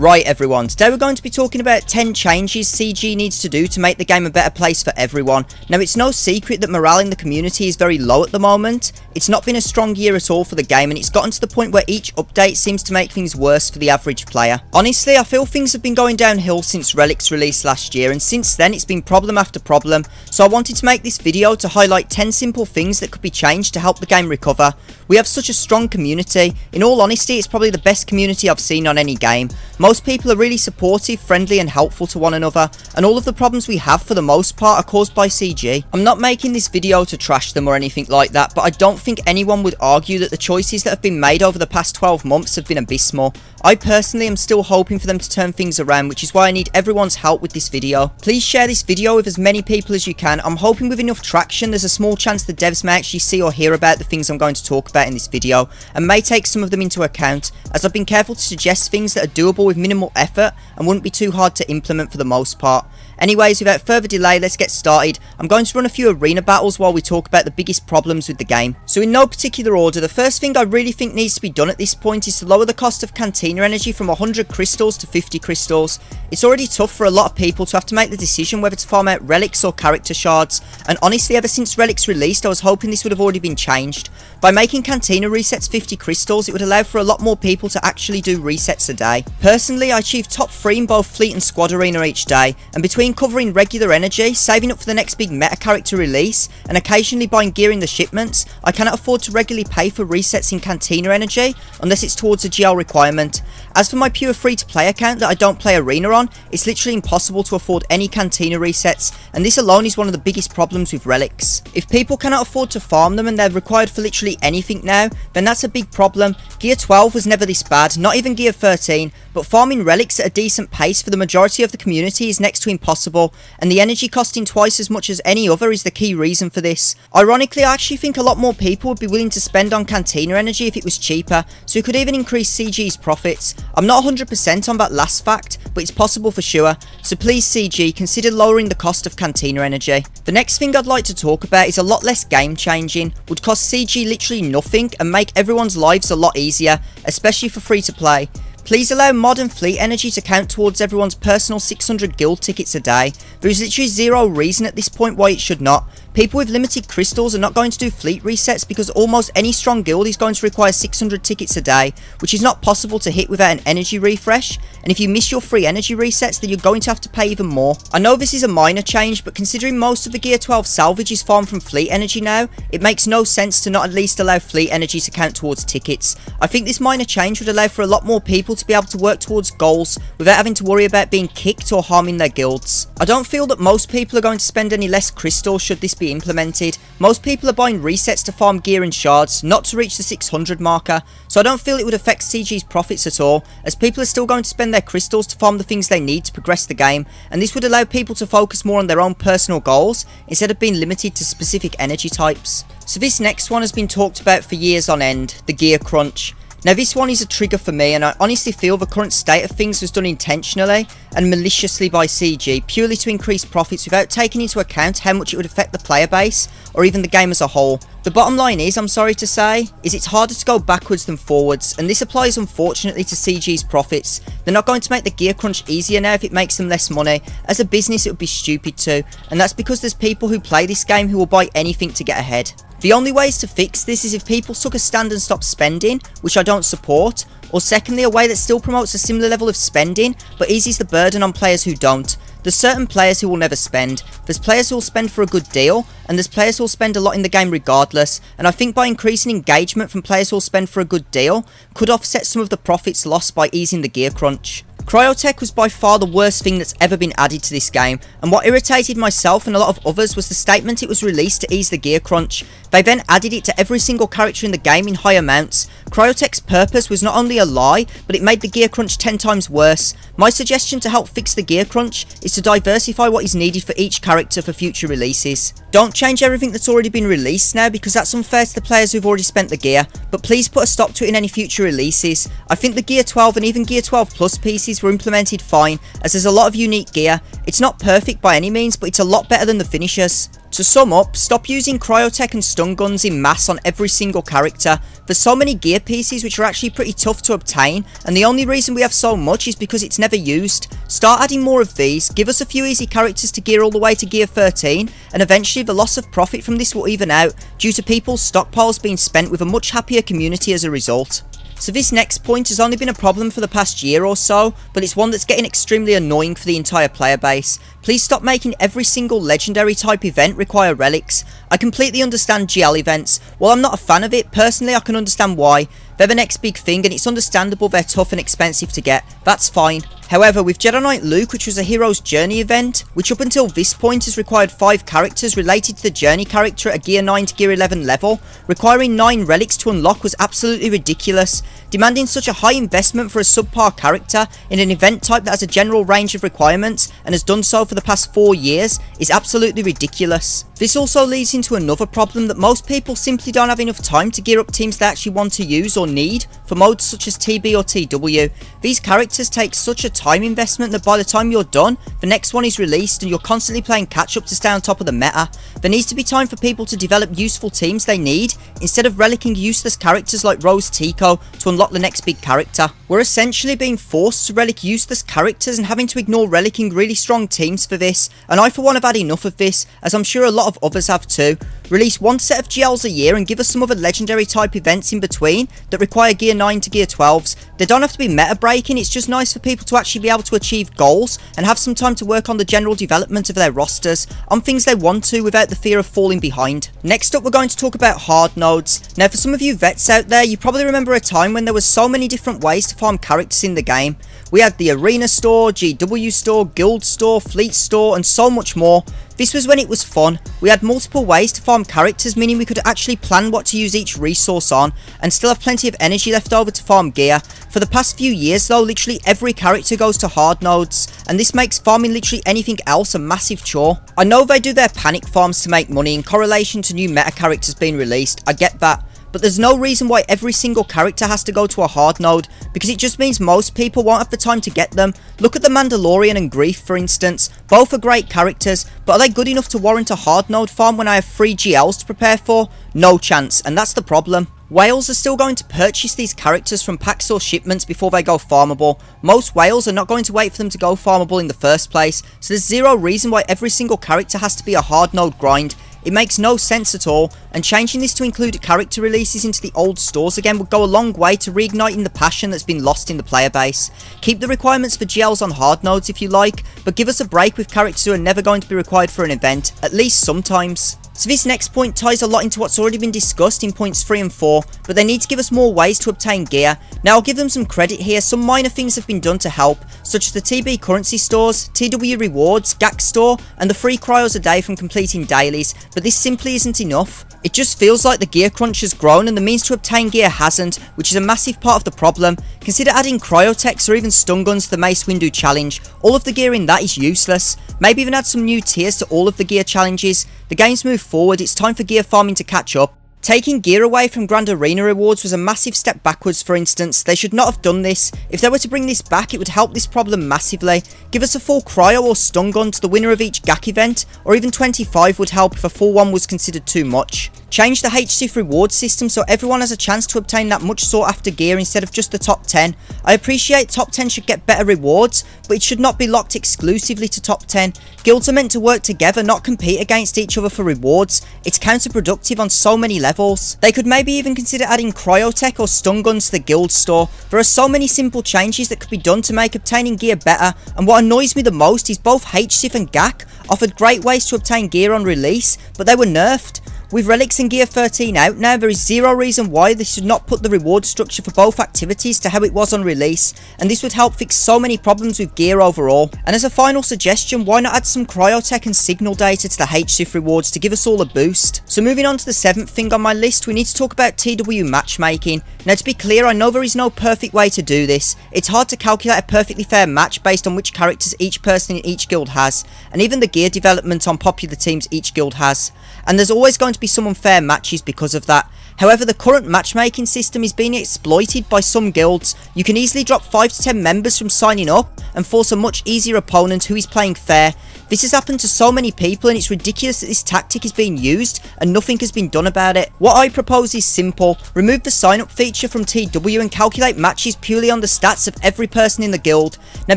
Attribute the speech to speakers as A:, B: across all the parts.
A: Right everyone, today we're going to be talking about 10 changes CG needs to do to make the game a better place for everyone. Now it's no secret that morale in the community is very low at the moment. It's not been a strong year at all for the game and it's gotten to the point where each update seems to make things worse for the average player. Honestly, I feel things have been going downhill since Relic's release last year, and since then it's been problem after problem, so I wanted to make this video to highlight 10 simple things that could be changed to help the game recover. We have such a strong community. In all honesty, it's probably the best community I've seen on any game. Most people are really supportive, friendly and helpful to one another, and all of the problems we have for the most part are caused by CG. I'm not making this video to trash them or anything like that, but I don't think anyone would argue that the choices that have been made over the past 12 months have been abysmal. I personally am still hoping for them to turn things around, which is why I need everyone's help with this video. Please share this video with as many people as you can. I'm hoping with enough traction there's a small chance the devs may actually see or hear about the things I'm going to talk about in this video, and may take some of them into account, as I've been careful to suggest things that are doable with minimal effort and wouldn't be too hard to implement for the most part. Anyways, without further delay, let's get started. I'm going to run a few arena battles while we talk about the biggest problems with the game. So in no particular order, the first thing I really think needs to be done at this point is to lower the cost of cantina energy from 100 crystals to 50 crystals. It's already tough for a lot of people to have to make the decision whether to farm out relics or character shards, and honestly ever since relics released I was hoping this would have already been changed. By making cantina resets 50 crystals, it would allow for a lot more people to actually do resets a day. Personally, I achieved top 3 in both fleet and squad arena each day, and between covering regular energy, saving up for the next big meta character release, and occasionally buying gear in the shipments, I cannot afford to regularly pay for resets in cantina energy unless it's towards a GL requirement. As for my pure free to play account that I don't play arena on, it's literally impossible to afford any cantina resets, and this alone is one of the biggest problems with relics. If people cannot afford to farm them and they're required for literally anything now, then that's a big problem. Gear 12 was never this bad, not even Gear 13, but farming relics at a decent pace for the majority of the community is next to impossible, and the energy costing twice as much as any other is the key reason for this. Ironically, I actually think a lot more people would be willing to spend on cantina energy if it was cheaper, so it could even increase CG's profits. I'm not 100% on that last fact, but it's possible for sure, so please CG, consider lowering the cost of cantina energy. The next thing I'd like to talk about is a lot less game changing, would cost CG literally nothing and make everyone's lives a lot easier, especially for free to play. Please allow mod and fleet energy to count towards everyone's personal 600 guild tickets a day. There is literally zero reason at this point why it should not. People with limited crystals are not going to do fleet resets because almost any strong guild is going to require 600 tickets a day, which is not possible to hit without an energy refresh, and if you miss your free energy resets then you're going to have to pay even more. I know this is a minor change, but considering most of the Gear 12 salvage is farmed from fleet energy now, it makes no sense to not at least allow fleet energy to count towards tickets. I think this minor change would allow for a lot more people to be able to work towards goals without having to worry about being kicked or harming their guilds. I don't feel that most people are going to spend any less crystals should this be implemented. Most people are buying resets to farm gear and shards, not to reach the 600 marker, so I don't feel it would affect CG's profits at all, as people are still going to spend their crystals to farm the things they need to progress the game, and this would allow people to focus more on their own personal goals instead of being limited to specific energy types. So this next one has been talked about for years on end, the gear crunch. Now this one is a trigger for me, and I honestly feel the current state of things was done intentionally and maliciously by CG, purely to increase profits without taking into account how much it would affect the player base, or even the game as a whole. The bottom line is, I'm sorry to say, is it's harder to go backwards than forwards, and this applies unfortunately to CG's profits. They're not going to make the gear crunch easier now if it makes them less money. As a business it would be stupid to, and that's because there's people who play this game who will buy anything to get ahead. The only ways to fix this is if people took a stand and stopped spending, which I don't support, or secondly a way that still promotes a similar level of spending but eases the burden on players who don't. There's certain players who will never spend, there's players who will spend for a good deal, and there's players who will spend a lot in the game regardless, and I think by increasing engagement from players who will spend for a good deal could offset some of the profits lost by easing the gear crunch. Cryotech was by far the worst thing that's ever been added to this game, and what irritated myself and a lot of others was the statement it was released to ease the gear crunch. They then added it to every single character in the game in high amounts. Cryotech's purpose was not only a lie, but it made the gear crunch 10 times worse. My suggestion to help fix the gear crunch is to diversify what is needed for each character for future releases. Don't change everything that's already been released now, because that's unfair to the players who've already spent the gear, but please put a stop to it in any future releases. I think the Gear 12 and even Gear 12 Plus pieces were implemented fine, as there's a lot of unique gear. It's not perfect by any means, but it's a lot better than the finishers. To To sum up, stop using cryotech and stun guns in mass on every single character. There's so many gear pieces which are actually pretty tough to obtain, and the only reason we have so much is because it's never used. Start adding more of these, give us a few easy characters to gear all the way to gear 13, and eventually the loss of profit from this will even out, due to people's stockpiles being spent with a much happier community as a result. So this next point has only been a problem for the past year or so, but it's one that's getting extremely annoying for the entire player base. Please stop making every single legendary type event require relics. I completely understand GL events. While I'm not a fan of it, personally I can understand why. They're the next big thing and it's understandable they're tough and expensive to get. That's fine. However, with Jedi Knight Luke, which was a Hero's Journey event, which up until this point has required 5 characters related to the Journey character at a Gear 9 to Gear 11 level, requiring 9 relics to unlock was absolutely ridiculous. Demanding such a high investment for a subpar character in an event type that has a general range of requirements and has done so for the past 4 years is absolutely ridiculous. This also leads into another problem that most people simply don't have enough time to gear up teams they actually want to use or need for modes such as TB or TW. These characters take such a time investment that by the time you're done, the next one is released and you're constantly playing catch up to stay on top of the meta. There needs to be time for people to develop useful teams they need, instead of relicking useless characters like Rose Tico to unlock the next big character. We're essentially being forced to relic useless characters and having to ignore relicking really strong teams for this, and I for one have had enough of this, as I'm sure a lot of others have too. Release one set of GLs a year and give us some other legendary type events in between that require Gear 9 to Gear 12s. They don't have to be meta breaking, it's just nice for people to actually be able to achieve goals and have some time to work on the general development of their rosters, on things they want to without the fear of falling behind. Next up we're going to talk about hard nodes. Now for some of you vets out there, you probably remember a time when there was so many different ways to farm characters in the game. We had the Arena Store, GW Store, Guild Store, Fleet Store and so much more. This was when it was fun. We had multiple ways to farm characters, meaning we could actually plan what to use each resource on and still have plenty of energy left over to farm gear. For the past few years though, literally every character goes to hard nodes, and this makes farming literally anything else a massive chore. I know they do their panic farms to make money in correlation to new meta characters being released, I get that. But there's no reason why every single character has to go to a hard node, because it just means most people won't have the time to get them. Look at the Mandalorian and Grief for instance. Both are great characters, but are they good enough to warrant a hard node farm when I have 3 GLs to prepare for? No chance, and that's the problem. Whales are still going to purchase these characters from packs or shipments before they go farmable. Most whales are not going to wait for them to go farmable in the first place, so there's zero reason why every single character has to be a hard node grind. It makes no sense at all, and changing this to include character releases into the old stores again would go a long way to reigniting the passion that's been lost in the player base. Keep the requirements for GLs on hard nodes if you like, but give us a break with characters who are never going to be required for an event, at least sometimes. So this next point ties a lot into what's already been discussed in points 3 and 4, but they need to give us more ways to obtain gear. Now I'll give them some credit here, some minor things have been done to help, such as the TB currency stores, TW rewards, GAC store, and the free cryos a day from completing dailies, but this simply isn't enough. It just feels like the gear crunch has grown and the means to obtain gear hasn't, which is a massive part of the problem. Consider adding cryotechs or even stun guns to the Mace Windu challenge. All of the gear in that is useless. Maybe even add some new tiers to all of the gear challenges. The game's moved forward, it's time for gear farming to catch up. Taking gear away from Grand Arena rewards was a massive step backwards for instance. They should not have done this. If they were to bring this back, it would help this problem massively. Give us a full cryo or stun gun to the winner of each GAC event, or even 25 would help if a full one was considered too much. Change the HCIF reward system so everyone has a chance to obtain that much sought after gear instead of just the top 10. I appreciate top 10 should get better rewards, but it should not be locked exclusively to top 10. Guilds are meant to work together, not compete against each other for rewards. It's counterproductive on so many levels. They could maybe even consider adding cryotech or stun guns to the guild store. There are so many simple changes that could be done to make obtaining gear better, and what annoys me the most is both HCIF and GAC offered great ways to obtain gear on release, but they were nerfed. With Relics and Gear 13 out now, there is zero reason why they should not put the reward structure for both activities to how it was on release, and this would help fix so many problems with gear overall. And as a final suggestion, why not add some cryotech and signal data to the HCIF rewards to give us all a boost? So moving on to the 7th thing on my list, we need to talk about TW matchmaking. Now to be clear, I know there is no perfect way to do this. It's hard to calculate a perfectly fair match based on which characters each person in each guild has, and even the gear development on popular teams each guild has. And there's always going to be some unfair matches because of that. However, the current matchmaking system is being exploited by some guilds. You can easily drop 5 to 10 members from signing up and force a much easier opponent who is playing fair. This has happened to so many people, and it's ridiculous that this tactic is being used and nothing has been done about it. What I propose is simple. Remove the sign up feature from TW and calculate matches purely on the stats of every person in the guild. Now,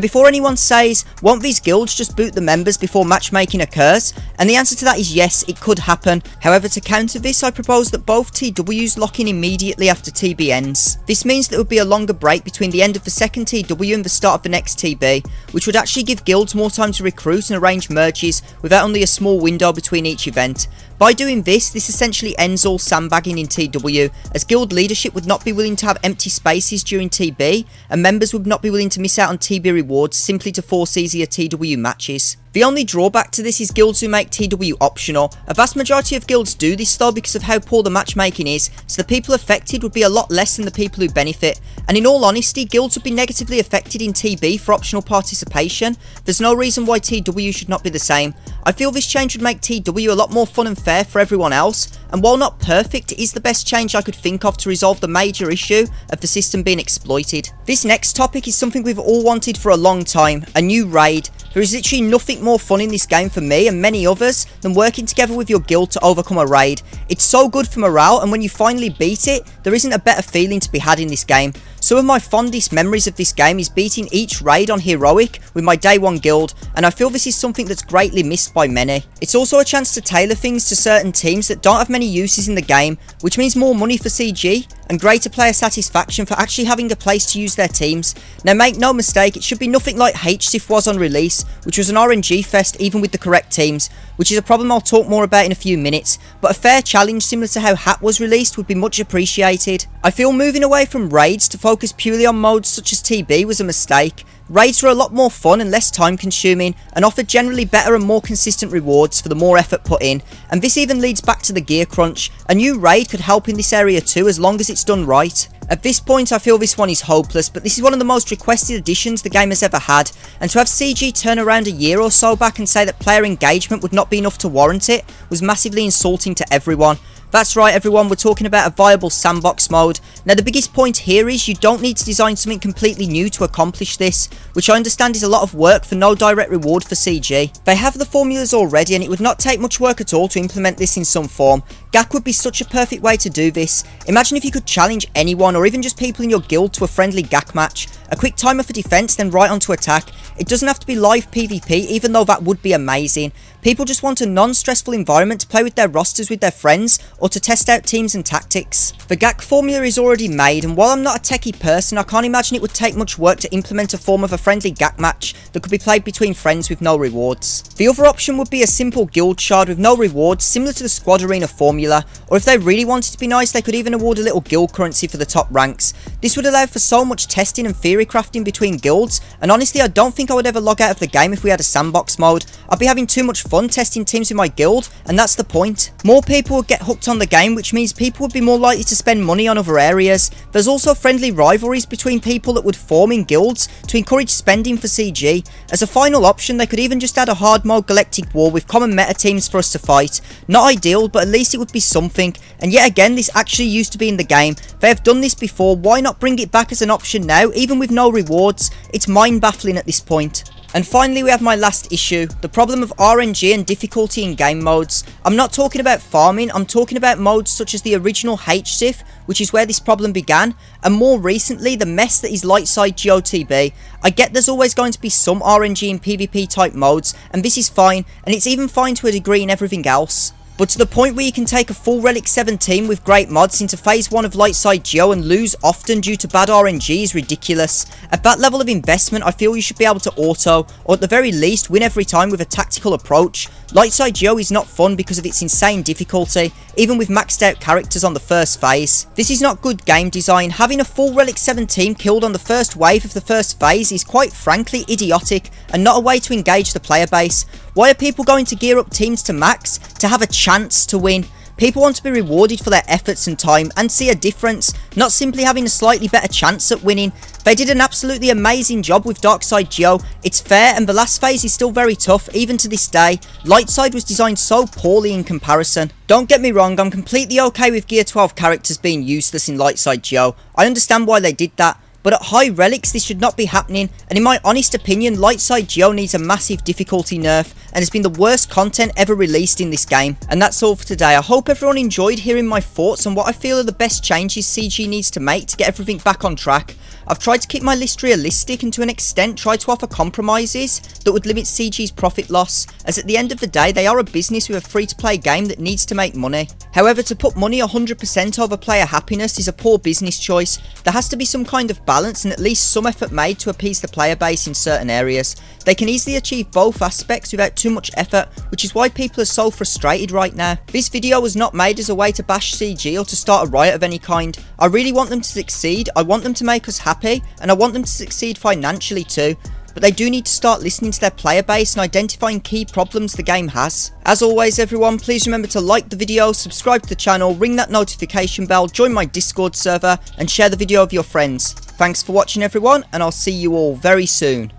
A: before anyone says, won't these guilds just boot the members before matchmaking occurs? And the answer to that is yes, it could happen. However, to counter this, I propose that both TWs lock in immediately after TB ends. This means that there would be a longer break between the end of the second TW and the start of the next TB, which would actually give guilds more time to recruit and arrange merges without only a small window between each event. By doing this essentially ends all sandbagging in TW, as guild leadership would not be willing to have empty spaces during TB, and members would not be willing to miss out on TB rewards simply to force easier TW matches. The only drawback to this is guilds who make TW optional. A vast majority of guilds do this though because of how poor the matchmaking is, so the people affected would be a lot less than the people who benefit. And in all honesty, guilds would be negatively affected in TB for optional participation. There's no reason why TW should not be the same. I feel this change would make TW a lot more fun and fair for everyone else, and while not perfect, it is the best change I could think of to resolve the major issue of the system being exploited. This next topic is something we've all wanted for a long time, a new raid. There is literally nothing more fun in this game for me and many others than working together with your guild to overcome a raid. It's so good for morale, and when you finally beat it, there isn't a better feeling to be had in this game. Some of my fondest memories of this game is beating each raid on Heroic with my day 1 guild, and I feel this is something that's greatly missed by many. It's also a chance to tailor things to certain teams that don't have many uses in the game, which means more money for CG and greater player satisfaction for actually having a place to use their teams. Now make no mistake, it should be nothing like HSIF was on release, which was an RNG fest even with the correct teams, which is a problem I'll talk more about in a few minutes, but a fair challenge similar to how HAT was released would be much appreciated. I feel moving away from raids to focus purely on modes such as TB was a mistake. Raids were a lot more fun and less time consuming, and offered generally better and more consistent rewards for the more effort put in, and this even leads back to the gear crunch. A new raid could help in this area too, as long as it's done right. At this point I feel this one is hopeless, but this is one of the most requested additions the game has ever had, and to have CG turn around a year or so back and say that player engagement would not be enough to warrant it was massively insulting to everyone. That's right everyone, we're talking about a viable sandbox mode. Now the biggest point here is you don't need to design something completely new to accomplish this, which I understand is a lot of work for no direct reward for CG. They have the formulas already, and it would not take much work at all to implement this in some form. GAC would be such a perfect way to do this. Imagine if you could challenge anyone or even just people in your guild to a friendly GAC match. A quick timer for defense, then right onto attack. It doesn't have to be live PvP, even though that would be amazing. People just want a non-stressful environment to play with their rosters with their friends or to test out teams and tactics. The GAC formula is already made, and while I'm not a techie person, I can't imagine it would take much work to implement a form of a friendly GAC match that could be played between friends with no rewards. The other option would be a simple guild shard with no rewards, similar to the squad arena formula, or if they really wanted to be nice, they could even award a little guild currency for the top ranks. This would allow for so much testing and theory crafting between guilds, and honestly I don't think I would ever log out of the game if we had a sandbox mode. I'd be having too much fun testing teams with my guild, and that's the point. More people would get hooked on the game, which means people would be more likely to spend money on other areas. There's also friendly rivalries between people that would form in guilds to encourage spending for CG. As a final option, they could even just add a hard mode galactic war with common meta teams for us to fight. Not ideal, but at least it would be something, and yet again this actually used to be in the game. They have done this before, why not bring it back as an option now, even with no rewards? It's mind baffling at this point. And finally we have my last issue, the problem of RNG and difficulty in game modes. I'm not talking about farming, I'm talking about modes such as the original HSIF, which is where this problem began, and more recently the mess that is Lightside GOTB. I get there's always going to be some RNG in PvP type modes, and this is fine, and it's even fine to a degree in everything else. But to the point where you can take a full Relic 17 with great mods into phase 1 of Lightside Geo and lose often due to bad RNG is ridiculous. At that level of investment, I feel you should be able to auto, or at the very least win every time with a tactical approach. Lightside Geo is not fun because of its insane difficulty, even with maxed out characters on the first phase. This is not good game design. Having a full Relic 17 killed on the first wave of the first phase is quite frankly idiotic, and not a way to engage the player base. Why are people going to gear up teams to max to have a chance to win? People want to be rewarded for their efforts and time and see a difference, not simply having a slightly better chance at winning. They did an absolutely amazing job with SWGOH. It's fair, and the last phase is still very tough, even to this day. Lightside was designed so poorly in comparison. Don't get me wrong, I'm completely okay with Gear 12 characters being useless in SWGOH. I understand why they did that. But at high relics this should not be happening, and in my honest opinion, SWGOH needs a massive difficulty nerf and has been the worst content ever released in this game. And that's all for today. I hope everyone enjoyed hearing my thoughts on what I feel are the best changes CG needs to make to get everything back on track. I've tried to keep my list realistic and to an extent try to offer compromises that would limit CG's profit loss, as at the end of the day they are a business with a free-to-play game that needs to make money. However, to put money 100% over player happiness is a poor business choice. There has to be some kind of balance and at least some effort made to appease the player base in certain areas. They can easily achieve both aspects without too much effort, which is why people are so frustrated right now. This video was not made as a way to bash CG or to start a riot of any kind. I really want them to succeed, I want them to make us happy, and I want them to succeed financially too. But they do need to start listening to their player base and identifying key problems the game has. As always everyone, please remember to like the video, subscribe to the channel, ring that notification bell, join my Discord server, and share the video with your friends. Thanks for watching everyone, and I'll see you all very soon.